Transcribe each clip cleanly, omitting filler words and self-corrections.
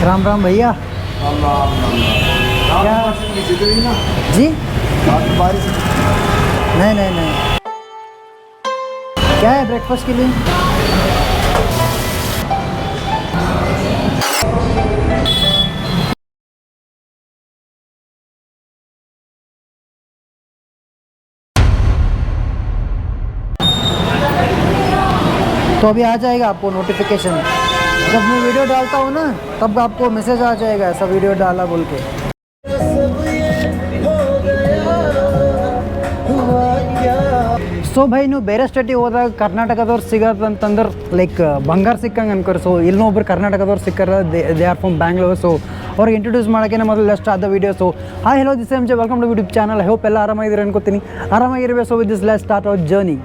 राम राम भैया। राम राम राम राम। क्या? ना जी रात में बारिश। नहीं नहीं नहीं, क्या है ब्रेकफास्ट के लिए? तो अभी आ जाएगा आपको नोटिफिकेशन। जब मैं वीडियो डालता हूँ ना तब आपको मैसेज आ जाएगा ऐसा वीडियो डाला बोल के। ಸೊ ಭೈ ನೀವು ಬೇರೆ ಸ್ಟೇಟಿಗೆ ಹೋದಾಗ ಕರ್ನಾಟಕದವ್ರು ಸಿಗೋದಂತಂದ್ರೆ ಲೈಕ್ ಬಂಗಾರ ಸಿಕ್ಕಂಗೆ ಅನ್ಕೋರಿ. ಸೊ ಇಲ್ಲೊಬ್ರು ಕರ್ನಾಟಕದವ್ರು ಸಿಕ್ಕಾರ, they are from Bangalore. So ಅವ್ರಿಗೆ ಇಂಟ್ರೊಡ್ಯೂಸ್ ಮಾಡೋಕ್ಕೆ ಮೊದಲು ಲೆಸ್ಟ್ ಆದ video. So hi hello this M J, welcome to YouTube channel. I hope ಎಲ್ಲ ಆರಾಮಾಗಿದ್ದೀರಿ ಅನ್ಕೋತೀನಿ. ಆರಾಮಾಗಿರ್ಬೇಕು. So with this let's start our journey.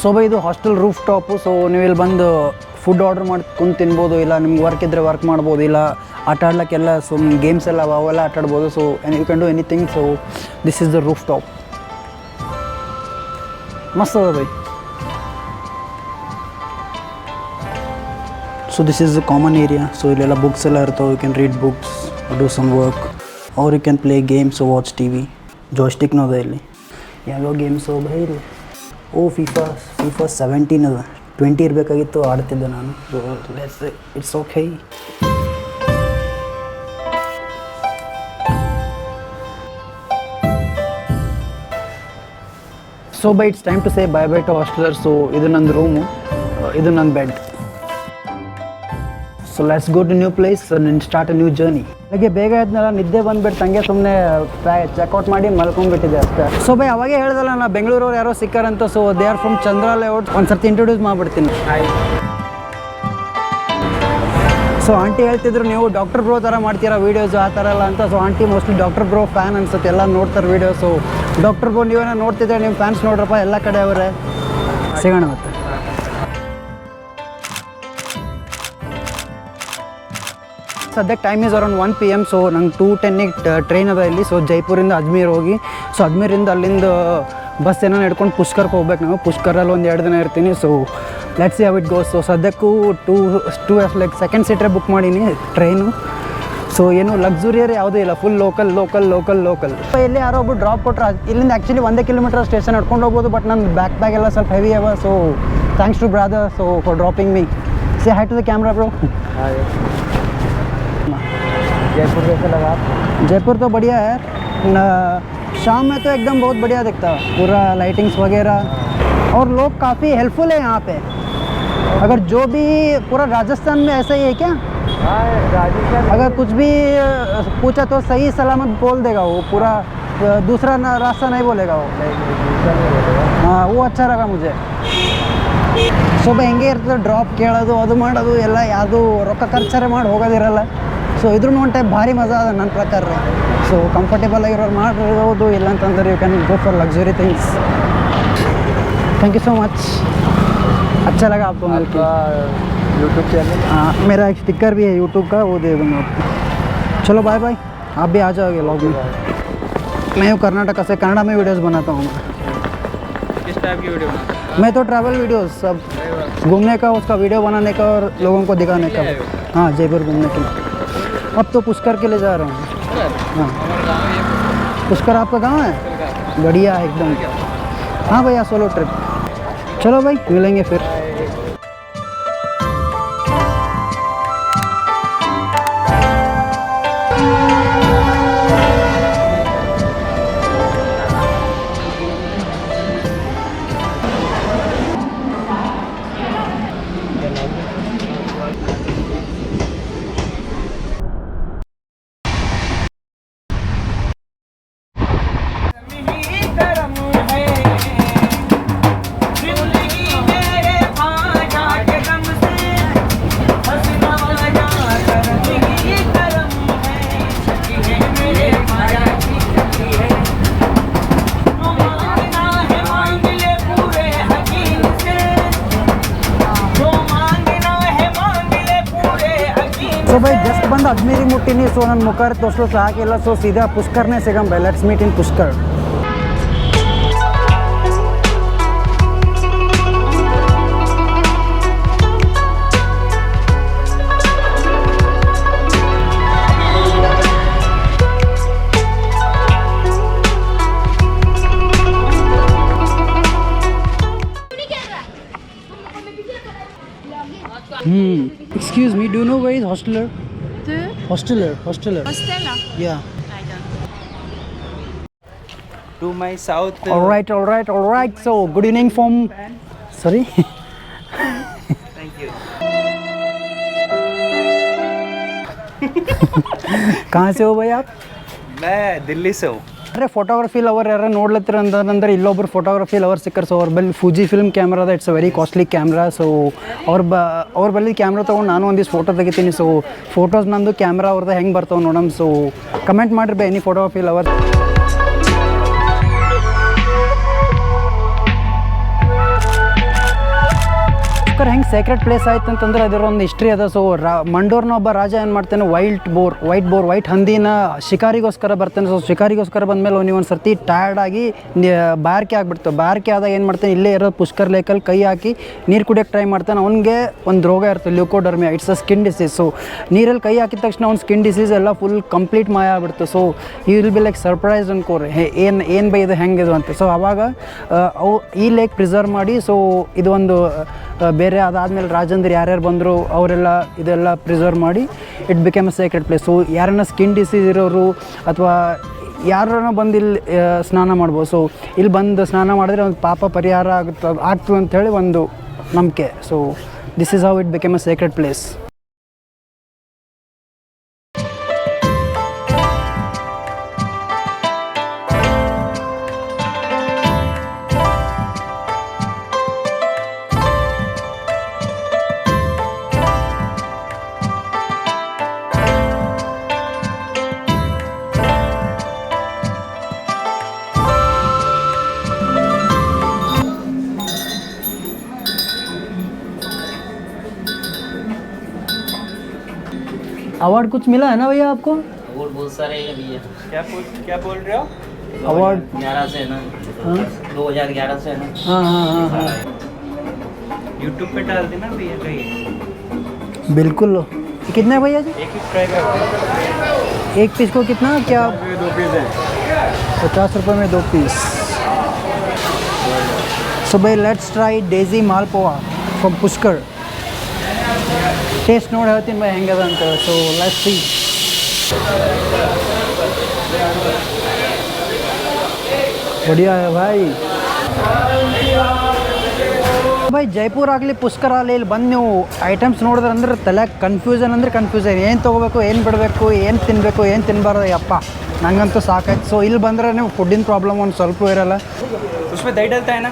So bye ಇದು ಹಾಸ್ಟೆಲ್ ರೂಫ್ ಟಾಪು. ಸೊ ನೀವು ಇಲ್ಲಿ ಬಂದು ಫುಡ್ ಆರ್ಡ್ರ್ ಮಾಡ್ಕೊಂಡು ತಿನ್ಬೋದು, ಇಲ್ಲ ನಿಮ್ಗೆ ವರ್ಕ್ ಇದ್ದರೆ ವರ್ಕ್ ಮಾಡ್ಬೋದು, ಇಲ್ಲ ಆಟ ಆಡ್ಲಿಕ್ಕೆಲ್ಲ ಗೇಮ್ಸ್ ಎಲ್ಲ ಅವೆಲ್ಲ ಆಟ ಆಡ್ಬೋದು. So you can do anything. So this is the roof top. ಮಸ್ತ್ ಅದ ಬೈ. So this is the common area. So ಇಲ್ಲೆಲ್ಲ ಬುಕ್ಸ್ ಎಲ್ಲ ಇರ್ತಾವೆ. You can read books, do some work, or you can play games, watch T V. ಜಾಯ್ಸ್ಟಿಕ್ನೂ ಅದ ಇಲ್ಲಿ. ಯಾವ್ಯಾವ ಗೇಮ್ಸು ಬೈ ಇಲ್ಲಿ. ಓ ಫಿಫಾ 17 ಅದ. 20 ಇರಬೇಕಾಗಿತ್ತು, ಆಡ್ತಿದ್ದೆ ನಾನು. It's okay. So bye it's time to say bye bye to hosteller. So ಇದು ನಂದು ರೂಮು, ಇದು ನನ್ನ bed. So let's go to new place and start a new journey. ಹಾಗೆ ಬೇಗ ಇದ್ನಲ್ಲ, ನಿದ್ದೆ ಬಂದುಬಿಟ್ಟು ಹಂಗೆ ಸುಮ್ಮನೆ ಚೆಕ್ಔಟ್ ಮಾಡಿ ಮಲ್ಕೊಂಡ್ಬಿಟ್ಟಿದೆ ಅಷ್ಟೇ. ಸೊ ಬೈ ಅವಾಗೇ ಹೇಳ್ದಲ್ಲ ನಾ ಬೆಂಗಳೂರವ್ರು ಯಾರೋ ಸಿಕ್ಕಾರಂತ. So they are from Chandra layout. ಒಂದು ಸರ್ತಿ ಇಂಟ್ರೊಡ್ಯೂಸ್ ಮಾಡಿಬಿಡ್ತೀನಿ. ಸೊ ಆಂಟಿ ಹೇಳ್ತಿದ್ರು ನೀವು ಡಾಕ್ಟರ್ ಬ್ರೋ ಥರ ಮಾಡ್ತೀರಾ ವೀಡಿಯೋಸು, ಆ ಥರ ಎಲ್ಲ ಅಂತ. So aunty mostly doctor bro fan ಅನ್ಸುತ್ತೆ, ಎಲ್ಲ ನೋಡ್ತಾರೆ ವೀಡಿಯೋಸು. ಡಾಕ್ಟರ್ ಬ್ರೋ ನೀವೇನೋ ನೋಡ್ತಿದ್ರೆ ನಿಮ್ಮ ಫ್ಯಾನ್ಸ್ ನೋಡ್ರಪ್ಪ ಎಲ್ಲ ಕಡೆ ಅವರೇ. ಸಿಗೋಣ ಮತ್ತೆ. ಸದ್ಯಕ್ಕೆ time is around 1 PM. So ನಂಗೆ 2:10ಗೆ ಟ್ರೈನ್ ಅದ ಇಲ್ಲಿ. ಸೊ ಜೈಪುರಿಂದ ಅಜ್ಮೀರ್ ಹೋಗಿ, ಸೊ ಅಜ್ಮೀರಿಂದ ಅಲ್ಲಿಂದ ಬಸ್ ಏನೋ ಹಿಡ್ಕೊಂಡು ಪುಷ್ಕರ್ಗೆ ಹೋಗ್ಬೇಕು ನಾವು. ಪುಷ್ಕರಲ್ಲಿ ಒಂದು 2 ದಿನ ಇರ್ತೀನಿ. So let's see how it goes. So ಸದ್ಯಕ್ಕೂ ಟೂ ಲೈಕ್ ಸೆಕೆಂಡ್ ಸೀಟ್ರೇ ಬುಕ್ ಮಾಡೀನಿ ಟ್ರೈನು. ಸೊ ಏನು ಲಕ್ಸುರಿಯರ್ ಯಾವುದೂ ಇಲ್ಲ, full local local local local. ಎಲ್ಲಿ ಯಾರೋ ಒಬ್ಬರು ಡ್ರಾಪ್ ಕೊಟ್ಟರೆ ಇಲ್ಲಿಂದ ಆ್ಯಕ್ಚುಲಿ 1 ಕಿಲೋಮೀಟರ್ ಸ್ಟೇಷನ್ ನಡ್ಕೊಂಡು ಹೋಗ್ಬೋದು. ಬಟ್ ನನ್ನ ಬ್ಯಾಗ್ ಎಲ್ಲ ಸ್ವಲ್ಪ ಹೆವಿ ಅವ. So thanks to brother so far dropping me. Say hi to the camera bro. Jaipur कैसे लगा? जयपुर तो बढ़िया है। शाम में तो एकदम बहुत बढ़िया दिखता है, पूरा लाइटिंग्स वगैरह, और लोग काफ़ी हेल्पफुल है यहाँ पे. अगर जो भी पूरा राजस्थान में ऐसा ही है क्या? हाँ राजस्थान, अगर कुछ भी पूछा तो सही सलामत बोल देगा वो. पूरा दूसरा रास्ता नहीं बोलेगा वो. हाँ वो अच्छा लगा मुझे. ಸ್ವಲ್ಪ ಹೆಂಗೆ ಇರ್ತದೆ ಡ್ರಾಪ್ ಕೇಳೋದು, ಅದು ಮಾಡೋದು ಎಲ್ಲ, ಯಾವುದು ರೊಕ್ಕ ಖರ್ಚಾರೆ ಮಾಡಿ ಹೋಗೋದಿರಲ್ಲ. ಸೊ ಇದ್ರೂ ಒಂದು ಟೈಪ್ ಭಾರಿ ಮಜಾ ಅದ ನನ್ನ ಪ್ರಕಾರ. ಸೊ ಕಂಫರ್ಟೇಬಲ್ ಆಗಿರೋರು ಮಾಡಿರ್ಬೋದು, ಇಲ್ಲ ಅಂತಂದ್ರೆ you can go for luxury things. Thank you so much. अच्छा लगा आपको मिलकर. YouTube channel? हाँ मेरा एक स्टिकर भी है यूट्यूब का, वो दे दूँगा आपको. चलो बाय बाय. आप भी आ जाओगे व्लॉग में. मैं हूँ कर्नाटका से, कन्नड़ा में वीडियोज़ बनाता हूँ. किस टाइप की वीडियो बनाते हैं? मैं तो ट्रैवल वीडियोज़, सब घूमने का, उसका वीडियो बनाने का और लोगों को दिखाने का. हाँ जयपुर घूमने के लिए. अब तो पुष्कर के लिए जा रहा हूँ. हाँ पुष्कर आपका गांव है? बढ़िया एकदम. हाँ भैया सोलो ट्रिप. चलो भाई मिलेंगे फिर. ಸೊ ಬೈ ಜಸ್ಟ್ ಬಂದು ಅಜ್ಮೀರಿಗೆ ಮುಟ್ಟಿನಿ. ಸೊ ನನ್ನ ಮುಖ ತೋರಿಸಲು ಸಾಕಿಲ್ಲ. ಸೊ ಸೀದಾ ಪುಷ್ಕರ್ನೇ ಸಿಗಂ ಬೈ. Let's meet in Pushkar. Excuse me, do you know where is Hosteler? Hosteler. Stella? Yeah. I don't. To my south. All right. So, good evening from... Sorry? Thank you. कहाँ से हो भाई आप? मैं दिल्ली से हूँ. ಅರೆ ಫೋಟೋಗ್ರಫಿ ಲವರ್ ಯಾರು ನೋಡ್ಲತ್ತರ ಅಂದ್ರೆ ಇಲ್ಲೊಬ್ರು ಫೋಟೋಗ್ರಫಿ ಲವರ್ ಸಿಕ್ಕರ್. ಸೊ ಅವ್ರ ಬಲ್ಲಿ ಫುಜಿ ಫಿಲ್ಮ್ ಕ್ಯಾಮ್ರಾ ಅದ. It's a very costly camera. So ಅವ್ರ ಬಲ್ಲಿ ಕ್ಯಾಮ್ರಾ ತೊಗೊಂಡು ನಾನು ಒಂದಿಷ್ಟು ಫೋಟೋ ತೆಗಿತೀನಿ. ಸೊ ಫೋಟೋಸ್ ನಂದು ಕ್ಯಾಮ್ರಾ ಅವ್ರದ್ದು ಹೆಂಗೆ ಬರ್ತಾವೆ ನೋಡಮ್. ಸೊ ಕಮೆಂಟ್ ಮಾಡಿರಿ ಎನಿ ಫೋಟೋಗ್ರಫಿ ಲವರ್. ಹೆಂಗೆ ಸೀಕ್ರೆಟ್ ಪ್ಲೇಸ್ ಆಯ್ತು ಅಂತಂದ್ರೆ ಅದರ ಒಂದು ಹಿಸ್ಟ್ರಿ ಅದ. ಸೊ ಮಂಡೋರ್ನ ಒಬ್ಬ ರಾಜ ಏನು ಮಾಡ್ತಾನೆ, ವೈಟ್ ಹಂದಿನ ಶಿಕಾರಿಗೋಸ್ಕರ ಬರ್ತಾನೆ. ಸೊ ಶಿಕಾರಿಗೋಸ್ಕರ ಬಂದಮೇಲೆ ಅವ್ನಿಗೆ ಒಂದು ಸರ್ತಿ ಟಯರ್ಡ್ ಆಗಿ ಬಾಯಾರಿಕೆ ಆಗಿಬಿಡ್ತು. ಬಾಯಾರಿಕೆ ಆದಾಗ ಏನು ಮಾಡ್ತಾನೆ, ಇಲ್ಲೇ ಇರೋ ಪುಷ್ಕರ್ ಲೇಕಲ್ಲಿ ಕೈ ಹಾಕಿ ನೀರು ಕುಡಿಯೋಕ್ಕೆ ಟ್ರೈ ಮಾಡ್ತಾನೆ. ಅವ್ನಿಗೆ ಒಂದು ರೋಗ ಇರ್ತದೆ, leucoderma. It's a skin disease. So ನೀರಲ್ಲಿ ಕೈ ಹಾಕಿದ ತಕ್ಷಣ ಅವ್ನ ಸ್ಕಿನ್ ಡಿಸೀಸ್ ಎಲ್ಲ ಫುಲ್ ಕಂಪ್ಲೀಟ್ ಮಾಯ ಆಗ್ಬಿಡ್ತು. ಸೊ ಈ ವಿಲ್ ಬಿ ಲೈಕ್ ಸರ್ಪ್ರೈಸ್ ಅನ್ಕೋರಿ, ಏನು ಬೈ ಇದು ಹೆಂಗೆ ಇದು ಅಂತ. ಸೊ ಆವಾಗ ಅವು ಈ ಲೇಕ್ ಪ್ರಿಸರ್ವ್ ಮಾಡಿ, ಸೊ ಇದು ಒಂದು ಬೇರೆ ಅದಾದಮೇಲೆ ರಾಜಂದ್ರೆ ಯಾರ್ಯಾರು ಬಂದರು ಅವರೆಲ್ಲ ಇದೆಲ್ಲ ಪ್ರಿಸರ್ವ್ ಮಾಡಿ it became a secret place. So ಯಾರನ್ನ ಸ್ಕಿನ್ ಡಿಸೀಸ್ ಇರೋರು ಅಥವಾ ಯಾರನ್ನ ಬಂದು ಇಲ್ಲಿ ಸ್ನಾನ ಮಾಡ್ಬೋದು. ಸೊ ಇಲ್ಲಿ ಬಂದು ಸ್ನಾನ ಮಾಡಿದ್ರೆ ಒಂದು ಪಾಪ ಪರಿಹಾರ ಆಗ್ತದೆ ಅಂಥೇಳಿ ಒಂದು ನಂಬಿಕೆ. So this is how it became a secret place. Award कुछ मिला है ना भैया आपको? अवार्ड बहुत सारे हैं भैया. क्या बोल रहे हो? अवार्ड 11 से है ना. हाँ 2011 से है ना. हाँ. यूट्यूब पे डाल देना भैया कहीं. बिल्कुल. कितने हैं भैया जी? एक ही ट्राई करो. एक पीस को कितना क्या? 2 पीस हैं. 50 रुपये में 2 पीस. सो भाई let's try desi malpua from Pushkar. Taste ನೋಡಿ ಹೇಳ್ತೀನಿ ಬೈ ಹೆಂಗದ ಅಂತ. So let's see. बढ़िया है भाई. भाई जयपुर ಆಗಲಿ ಪುಷ್ಕರ ಆಗಲಿ ಇಲ್ಲಿ ಬಂದು ನೀವು ಐಟಮ್ಸ್ ನೋಡಿದ್ರೆ ಅಂದ್ರೆ ತಲೆ ಕನ್ಫ್ಯೂಷನ್ ಏನು ತೊಗೋಬೇಕು, ಏನು ಬಿಡಬೇಕು, ಏನು ತಿನ್ನಬೇಕು, ಏನು ತಿನ್ನಬಾರ್ದು. ಯಪ್ಪ ನಂಗಂತೂ ಸಾಕಾಯ್ತು. ಸೊ ಇಲ್ಲಿ ಬಂದರೆ ನೀವು ಫುಡ್ಡಿನ ಪ್ರಾಬ್ಲಮ್ ಒಂದು ಸ್ವಲ್ಪ ಇರಲ್ಲ. उसमें दही डलता है ना?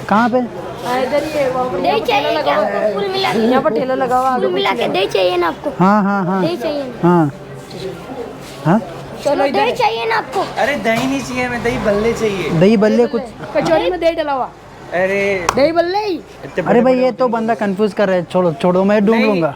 कहाँ पे? दही चाहिए क्या? फुल मिला के यहाँ पर ठेला लगा हुआ, फुल मिला के दही चाहिए ना आपको? हाँ दही चाहिए ना? हाँ चलो दही चाहिए ना आपको? अरे दही नहीं चाहिए, हमें दही बल्ले चाहिए. दही बल्ले कुछ. कचौड़ी में दही डला हुआ. अरे दही बल्ले ही. अरे भाई ये तो बंदा कंफ्यूज कर रहा है. छोड़ो मैं ढूंढ लूँगा.